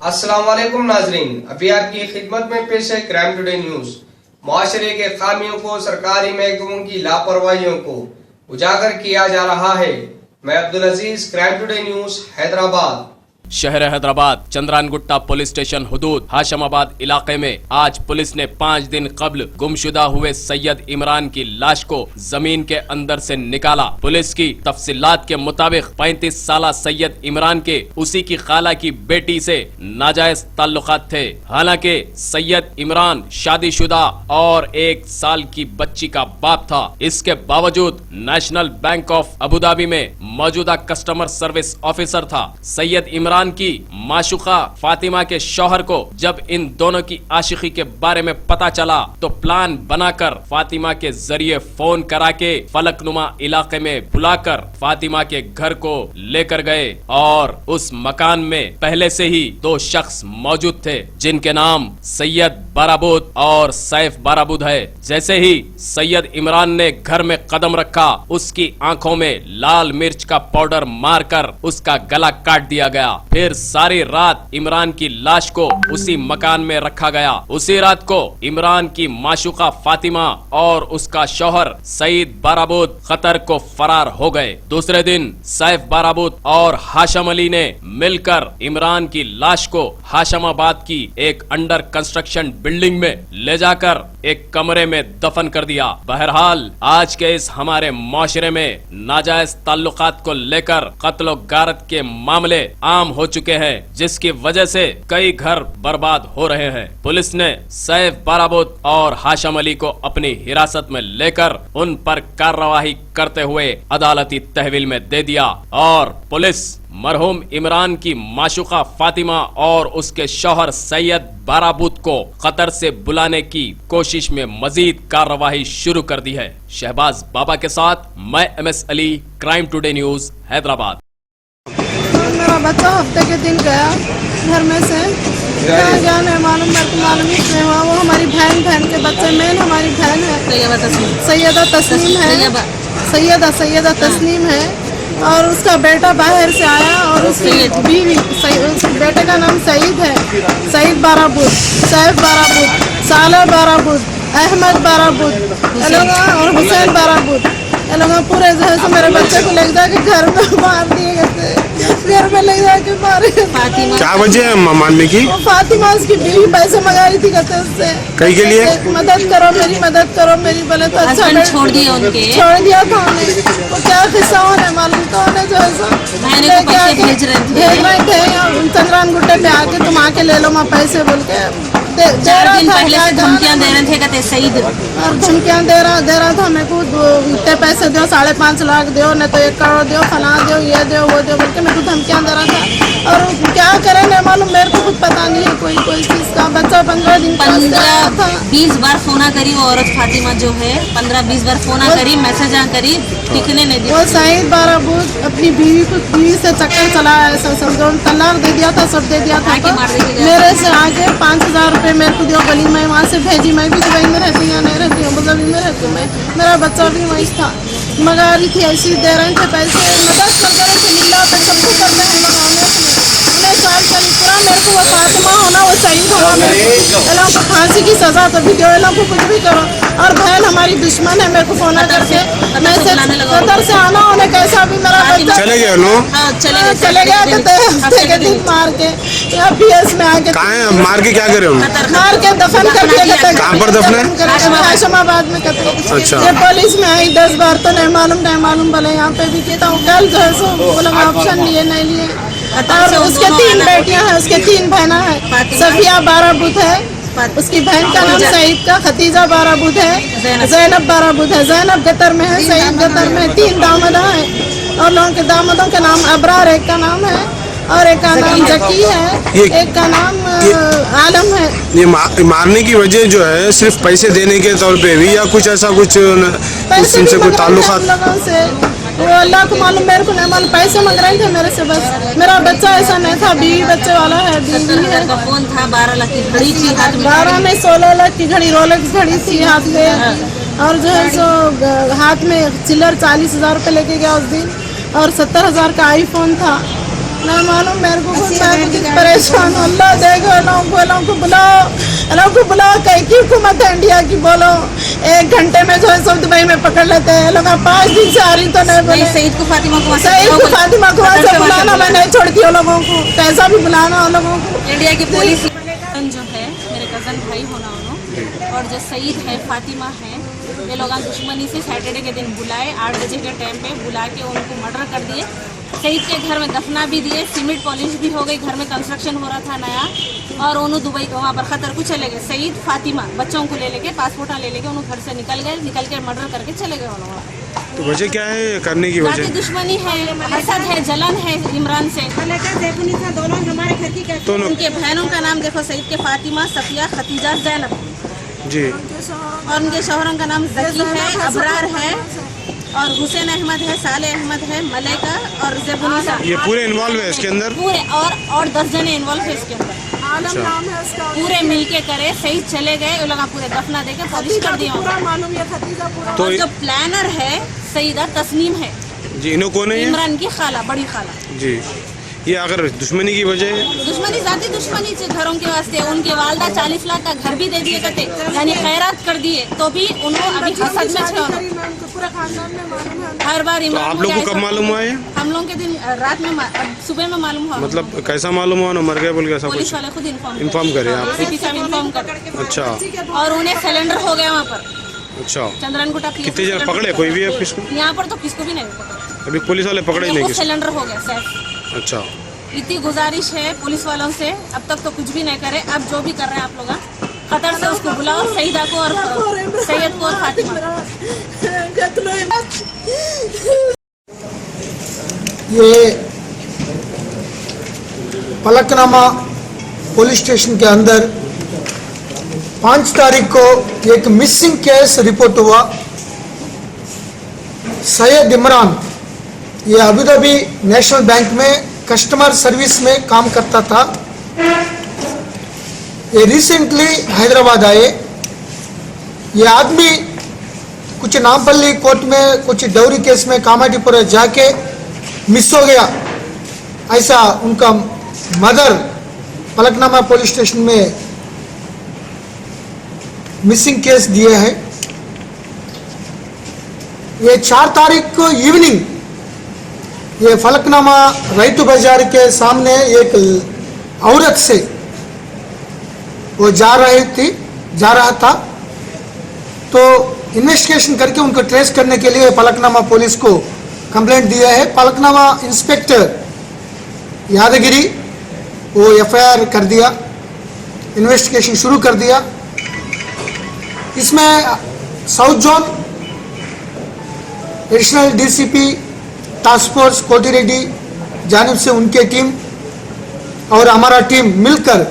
अस्सलाम वालेकुम नाजरीन, अभी आपकी खिदमत में पेश है क्राइम टुडे न्यूज। मुआशरे के खामियों को, सरकारी महकमों की लापरवाहियों को उजागर किया जा रहा है। मैं अब्दुल अजीज, क्राइम टुडे न्यूज, हैदराबाद। शहर हैदराबाद चंद्रानगुट्टा पुलिस स्टेशन हुदूद हाशमाबाद इलाके में आज पुलिस ने 5 दिन कबल गुमशुदा हुए सैयद इमरान की लाश को जमीन के अंदर से निकाला। पुलिस की तफसीलात के मुताबिक 35 साला सैयद इमरान के उसी की खाला की बेटी से नाजायज ताल्लुकात थे। हालांकि सैयद इमरान शादीशुदा और 1 साल की बच्ची का बाप था। इसके बावजूद नेशनल बैंक ऑफ अबुधाबी में मौजूदा कस्टमर सर्विस ऑफिसर था। सैयद इमरान की माशुका फातिमा के शौहर को जब इन दोनों की आशिकी के बारे में पता चला तो प्लान बनाकर फातिमा के जरिए फोन करा के फलकनुमा इलाके में बुलाकर फातिमा के घर को लेकर गए और उस मकान में पहले से ही 2 शख्स मौजूद थे जिनके नाम सैयद बाराबूद और सैफ बाराबूद है। जैसे ही सैयद इमरान ने घर में कदम रखा, उसकी आंखों में लाल मिर्च का पाउडर मारकर उसका गला काट दिया गया। फिर सारी रात इमरान की लाश को उसी मकान में रखा गया। उसी रात को इमरान की माशुका फातिमा और उसका शौहर सईद बाराबूद कतर को फरार हो गए। दूसरे दिन सैफ बाराबूद और हाशम अली ने मिलकर इमरान की लाश को हाशमाबाद की एक अंडर कंस्ट्रक्शन बिल्डिंग में ले जाकर एक कमरे में दफन कर दिया। बहरहाल आज के इस हमारे माशरे में नाजायज ताल्लुकात को लेकर कत्ल गारत के मामले आम हो चुके हैं, जिसकी वजह से कई घर बर्बाद हो रहे हैं। पुलिस ने सैफ बाराबूद और हाशम अली को अपनी हिरासत में लेकर उन पर कार्रवाई करते हुए अदालती तहवील में दे दिया और पुलिस मरहूम इमरान की माशुका फातिमा और उसके शौहर सैयद बाराबूद को कतर से बुलाने की कोशिश में मजीद कार्रवाई शुरू कर दी है। शहबाज बाबा के साथ मैं MS Ali, crime today news, Hyderabad. मेरा बच्चा हफ्ते के दिन गया घर में से, कहाँ गया नहीं मालूम, मेरे को मालूम ही नहीं हुआ। वो हमारी बहन के बच्चे, मेन हमारी बहन है, सैयदा तस्नीम है और उसका बेटा बाहर से आया और उसकी बीवी, उस बेटे का नाम सईद है, सईद बाराबूद, सैफ बाराबूद, साले बाराबूद, अहमद बाराबूद और हुसैन बाराबूद, लोग पूरे से मेरे बच्चे को ले जाके घर में मार दिए गए, घर में ले जाके मारे। क्या वजह है मारने की? फातिमा उसकी बीवी पैसे मंगा रही थी कहते उससे, कहीं के लिए मदद करो मेरी बोले तो अच्छा छोड़ दिया था उन्हें। वो क्या किस्सा होने मालूम तो उन्हें जो है भेज रहे थे चंद्रानगुट्टे पे आके, तुम आके ले लो मैं पैसे बोल के 4 दिन पहले से धमकियां दे रहे थे, कहते सईद और धमकियां दे रहा था मेरे को, इतने पैसे दो, 5.5 लाख दो, नहीं तो 1 करोड़ दो, फला दो, ये दो वो दो बोल के मेरे को धमकियां दे रहा था। और क्या करे नहीं मालूम, मेरे को कुछ पता नहीं है कोई चीज का। बच्चा 15 दिन 15-20 बार फोना करी वो औरत फातिमा जो है, 15-20 बार फोना करी, मैसेज करी, टिकने नहीं दी। वो सईद बाराबूद अपनी बीवी से चक्कर चलाया, तलाक दे दिया था, सब दे दिया था। मेरे से आगे 5000 रुपये मेरे को दियो, गली में वहाँ से भेजी। मैं भी दुबई में रहती हूँ, नहीं रहती हूँ, अबुधाबी में रहती हूँ मैं, मेरा बच्चा भी वहीं था। मंगा रही थी ऐसी, दे रहे थे पैसे, मदद कर रहे थे, मिला पे सब कुछ कर रहे हैं उन्हें साल का पूरा। मेरे को वो फातिमा होना, वो सईद होना, मेरे को फांसी की सजा तो भी दो, को कुछ भी करो। और बहन हमारी दुश्मन है, मेरे को फोन करके कतर से आना उन्हें कैसा भी मेरा बच्चा चले गया चले गया हफ्ते के दिन मार के यहाँ PS में आके मार के क्या करे? मार के दफन करके। कहाँ पर दफन है? हाशमाबाद में कहते। अच्छा। ये पुलिस में आई 10 बार तो नहीं मालूम बोले यहाँ पे भी कहता हूँ। कल जो है सो वो लोग ऑप्शन लिए नहीं लिए। और उसके 3 बेटियां हैं, उसके 3 बहना है। सफिया बाराबूद है, उसकी बहन का नाम सईद का, खतीजा बाराबूद है, जैनब बाराबूद है, जैनब गतर में है, सईद गतर में है। 3 दामादा है और लोगों के दामादों के नाम अबरार, एक का नाम है और एक का नाम जकी है, एक का नाम आलम है। ये मारने की वजह जो है सिर्फ पैसे देने के तौर पे भी या कुछ ऐसा कुछ इनसे कोई ताल्लुकात? लोगों से वो अल्लाह को मालूम, मेरे को नहीं मालूम। पैसे मांग रहे थे मेरे से बस। मेरा बच्चा ऐसा नहीं था, बीवी बच्चे वाला है, बीवी है। फोन था, 12 लाख की घड़ी थी हाथ में, 12 नहीं 16 लाख की घड़ी, रोलेक्स घड़ी थी हाथ में। और जो है सो हाथ में चिल्लर 40,000 रुपये लेके गया उस दिन और 70,000 का iPhone था। ना मालूम मेरे को कुछ, मैं कुछ परेशान हूँ। अल्लाह देगा, लोगों को बुलाओ कहीं की हुकूमत है इंडिया की, बोलो 1 घंटे में जो है सब दुबई में पकड़ लेते हैं लोग। 5 दिन से आ रही तो नहीं बोले। सईद को फातिमा को वैसे बुलाना, मैं नहीं छोड़ती हूँ लोगों को, कैसा भी बुलाना उन लोगों को। इंडिया की पुलिस जो है मेरे कज़न भाई होना उन्होंने, और जो सईद है फातिमा है, ये लोग दुश्मनी से सैटरडे के दिन बुलाए, 8 बजे के टाइम पे बुला के उनको मर्डर कर दिए। सईद के घर में दफना भी दिए, सीमेंट पॉलिश भी हो गई, घर में कंस्ट्रक्शन हो रहा था नया, और उन्होंने दुबई वहाँ पर खतर को चले गए। सईद फातिमा बच्चों को ले लेके, पासपोर्ट ले लेके उन्होंने घर से निकल के मर्डर करके चले गए उन्होंने। तो वजह क्या है करने की जाति वजह? दुश्मनी है, हसद है, जलन है इमरान से। तो उनके बहनों का नाम देखो, सईद के फातिमा, सफिया, खतीजा, जैनब जी, और उनके शौहरों का नाम जकी है, अबरार है, और हुसैन अहमद है, साले अहमद है, मलेका और ज़ेबुनिसा। ये पूरे इन्वॉल्व है इसके अंदर? पूरे और 10 जने इन्वॉल्व है इसके अंदर। पूरे मिलके करे, सही चले गए, वो लोग पूरे दफना देके पॉलिश कर दिया। तो जो प्लानर है सईदा तस्नीम है जी, इन्हों कौन है? इमरान की खाला, बड़ी खाला जी। ये अगर दुश्मनी की वजह है? दुश्मनी, जाती दुश्मनी से घरों के वास्ते। उनके वालदा 40 लाख का घर भी दे दिए करते, यानी खैरात कर दिए, तो भी उन्होंने अभी हसद में छे। हर बार तो आप लोग को कब मालूम हुआ है? हम लोग के दिन रात में, सुबह में मालूम हुआ। मतलब कैसा मालूम हुआ ना, मर गए बोल के ऐसा पुलिस कुछ वाले खुद इन्फॉर्म करे आप? सीपी साहब इन्फॉर्म कर। अच्छा, और उन्हें सिलेंडर हो गया वहाँ पर। अच्छा, चंद्रनगुटा कितने जन पकड़े? कोई भी है किसको? यहाँ पर तो किसको भी नहीं पकड़ा, अभी पुलिस वाले पकड़े ही नहीं किसी? सिलेंडर हो गया सर। अच्छा, इतनी गुजारिश है पुलिस वालों से, अब तक तो कुछ भी नहीं करे। अब जो भी कर रहे हैं आप लोग, खतर से उसको बुलाओ, सईदा को और सैयद को और फातिमा। ये फलकनामा पुलिस स्टेशन के अंदर 5 तारीख को एक मिसिंग केस रिपोर्ट हुआ। सैयद इमरान, ये अबू धाबी नेशनल बैंक में कस्टमर सर्विस में काम करता था। ये रिसेंटली हैदराबाद आए। ये आदमी कुछ नामपल्ली कोर्ट में कुछ डौरी केस में कामाटीपुरा जाके मिस हो गया, ऐसा उनका मदर फलकनामा पुलिस स्टेशन में मिसिंग केस दिए हैं। ये 4 तारीख को इवनिंग ये फलकनामा रैतु बाजार के सामने एक औरत से वो जा रहा था, तो इन्वेस्टिगेशन करके उनको ट्रेस करने के लिए फलकनामा पुलिस को कंप्लेंट दिया है। फलकनामा इंस्पेक्टर यादगिरी वो एफआईआर कर दिया, इन्वेस्टिगेशन शुरू कर दिया। इसमें south zone additional DCP task force कोटी रेड्डी जानिब से उनके टीम और हमारा टीम मिलकर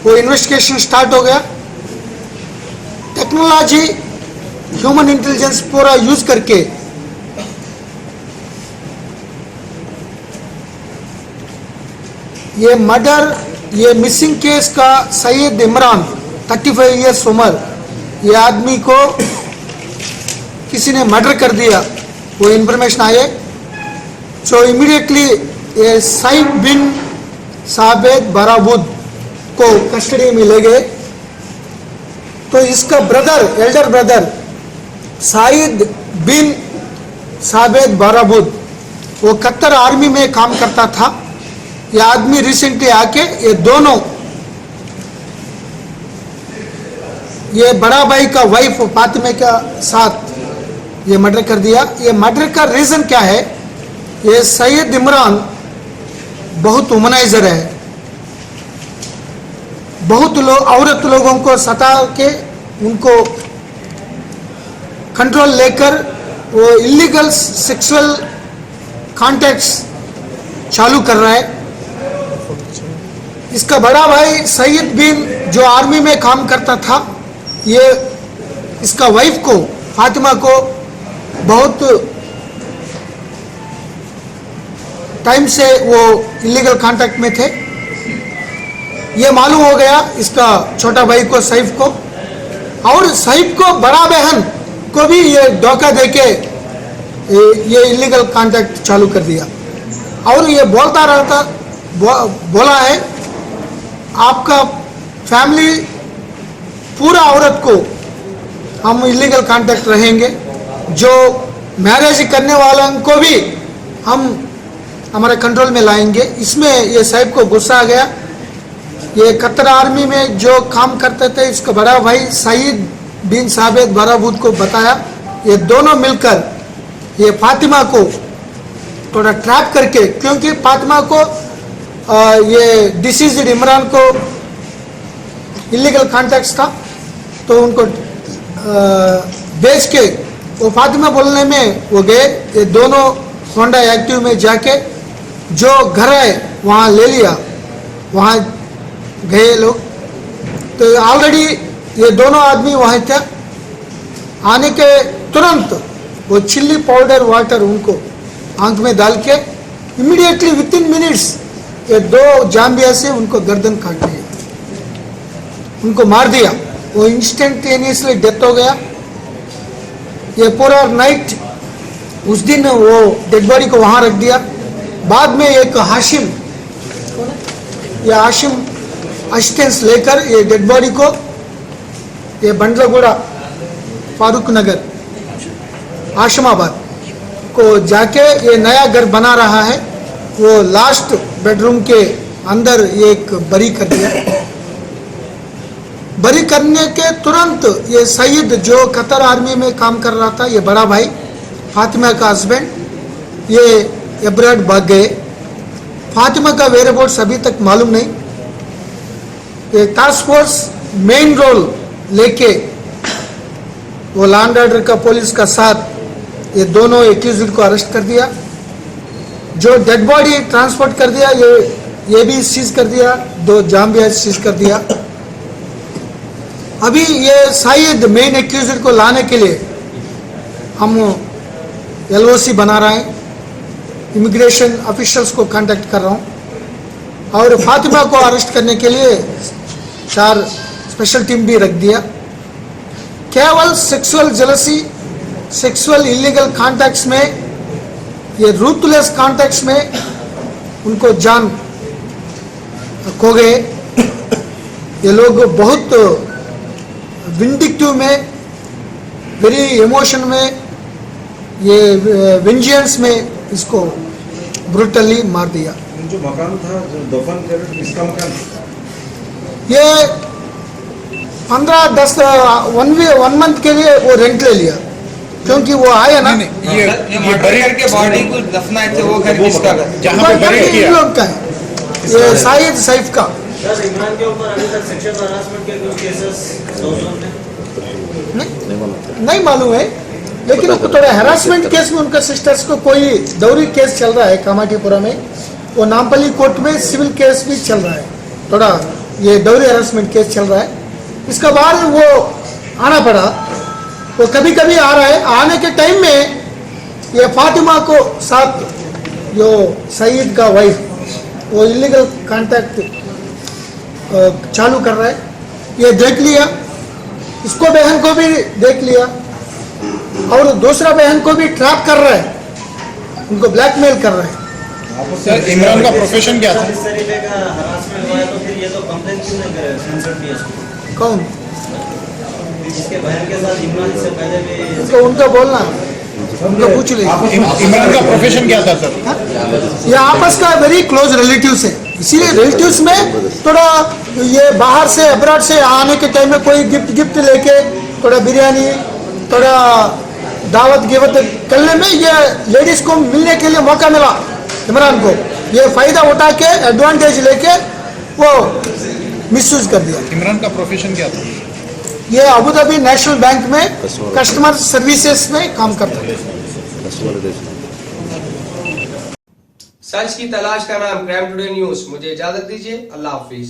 वो इन्वेस्टिगेशन स्टार्ट हो गया। टेक्नोलॉजी, ह्यूमन इंटेलिजेंस पूरा यूज करके ये मर्डर, ये मिसिंग केस का सैयद इमरान 35 ईयर्स उम्र, ये आदमी को किसी ने मर्डर कर दिया, वो इन्फॉर्मेशन आए। सो इमीडिएटली ये सईद बिन साबित बाराबूद को कस्टडी में ले गए। तो इसका ब्रदर, एल्डर ब्रदर सईद बिन साबित बाराबूद, वो कतर आर्मी में काम करता था। ये आदमी रिसेंटली आके ये दोनों, ये बड़ा भाई का वाइफ फातिमा का साथ ये मर्डर कर दिया। ये मर्डर का रीजन क्या है? ये सैयद इमरान बहुत वुमनाइजर है, बहुत औरत लोगों को सता के उनको कंट्रोल लेकर वो इलीगल सेक्सुअल कॉन्टैक्ट्स चालू कर रहा है। इसका बड़ा भाई सईद बिन जो आर्मी में काम करता था, ये इसका वाइफ को फातिमा को बहुत टाइम से वो इलीगल कांटेक्ट में थे। ये मालूम हो गया इसका छोटा भाई को, सईफ को, और सईफ को बड़ा बहन को भी ये धोखा देके ये इलीगल कांटेक्ट चालू कर दिया। और ये बोलता रहता बोला है आपका फैमिली पूरा औरत को हम इलीगल कांटेक्ट रहेंगे, जो मैरिज करने वालों को भी हम हमारे कंट्रोल में लाएंगे। इसमें ये साहब को गुस्सा आ गया। ये कतर आर्मी में जो काम करते थे इसका बड़ा भाई सईद बिन साबित बराबूद को बताया, ये दोनों मिलकर ये फातिमा को थोड़ा ट्रैप करके, क्योंकि फातिमा को ये डिसीज्ड इमरान को इलीगल कॉन्टैक्ट्स था, तो उनको बेच के वो फातिमा बोलने में वो गए। ये दोनों होंडा एक्टिव में जाके जो घर है वहाँ ले लिया, वहाँ गए लोग। तो ऑलरेडी ये दोनों आदमी वहाँ थे। आने के तुरंत वो चिल्ली पाउडर वाटर उनको आंख में डाल के इमीडिएटली विद इन मिनट्स ये दो जाम्बिया से उनको गर्दन काट लिया, उनको मार दिया। वो इंस्टेंटेनियसली डेथ हो गया। ये पूरा नाइट उस दिन वो डेड बॉडी को वहाँ रख दिया। बाद में एक हाशिम, ये हाशिम असिस्टेंस लेकर ये डेड बॉडी को ये बंडलगुड़ा फारूक नगर आशमाबाद को जाके ये नया घर बना रहा है। वो लास्ट बेडरूम के अंदर एक बरी कर दिया। बरी करने के तुरंत ये सईद जो कतर आर्मी में काम कर रहा था, ये बड़ा भाई फातिमा का हस्बैंड, ये एब्रॉड भाग गए। फातिमा का वेयरअबाउट्स अभी तक मालूम नहीं। ये टास्क फोर्स मेन रोल लेके वो लैंड ऑर्डर का पुलिस का साथ ये दोनों एक्यूज्ड को अरेस्ट कर दिया। जो डेड बॉडी ट्रांसपोर्ट कर दिया ये भी सीज कर दिया। 2 जाम्बिया सीज कर दिया। अभी ये सईद मेन एक्यूज्ड को लाने के लिए हम LOC बना रहे हैं। इमिग्रेशन ऑफिशियल्स को कांटेक्ट कर रहा हूँ और फातिमा को अरेस्ट करने के लिए 4 स्पेशल टीम भी रख दिया। केवल sexual jealousy, sexual illegal contacts में, ये रूथलेस कॉन्टैक्ट्स में उनको जान खो गए। ये लोग बहुत विंडिक्टिव में, वेरी इमोशन में, ये वेंजेंस में इसको ब्रूटली मार दिया। जो मकान था जो दफन कर, किसका मकान था? ये 1 मंथ के लिए वो रेंट ले लिया, क्योंकि वो आया ना। ये बरी के बॉडी को दफनाए थे, वो घर किसका था? जहाँ पे बरी किया लोग का है, ये शाहिद सैफ का। इमरान के ऊपर अभी तक सेक्सुअल हरासमेंट के कुछ केसेस नहीं मालूम है, लेकिन थोड़ा हरासमेंट केस में उनका सिस्टर्स को कोई दौरी केस चल रहा है कामाटीपुरा में। वो नामपल्ली कोर्ट में सिविल केस भी चल रहा है। थोड़ा ये दौरी हरासमेंट केस चल रहा है। इसका बाद वो आना पड़ा। वो कभी कभी आ रहा है। आने के टाइम में ये फातिमा को साथ जो सईद का वाइफ वो इलीगल कांटेक्ट चालू कर रहा है। ये देख लिया, इसको बहन को भी देख लिया और दूसरा बहन को भी ट्रैप कर रहा है, उनको ब्लैकमेल कर रहा है। सर, इमरान का प्रोफेशन क्या था? इस तरीके का हरासमेंट हुआ है तो फिर ये तो कंप्लेंट क्यों नहीं करे सेंसर DSP? कौन? जिसके बहन के साथ इमरान से पहले भी तो उनका बोलना, उनको पूछ ले। इमरान का प्रोफेशन क्या था सर? ये आपस का वेरी क्लोज रिलेटिव्स है, इसीलिए रिलेटिव्स में थोड़ा ये बाहर से अब्रॉड से आने के टाइम में कोई गिफ्ट लेके थोड़ा बिरयानी, थोड़ा दावत गिवत करने में ये लेडीज को मिलने के लिए मौका मिला इमरान को। ये फायदा उठा के एडवांटेज लेके वो मिसयूज कर दिया। इमरान का प्रोफेशन क्या था? ये अबू धाबी नेशनल बैंक में कस्टमर सर्विसेज में काम करता है। सच की तलाश का नाम क्राइम टुडे न्यूज। मुझे इजाजत दीजिए। अल्लाह हाफिज।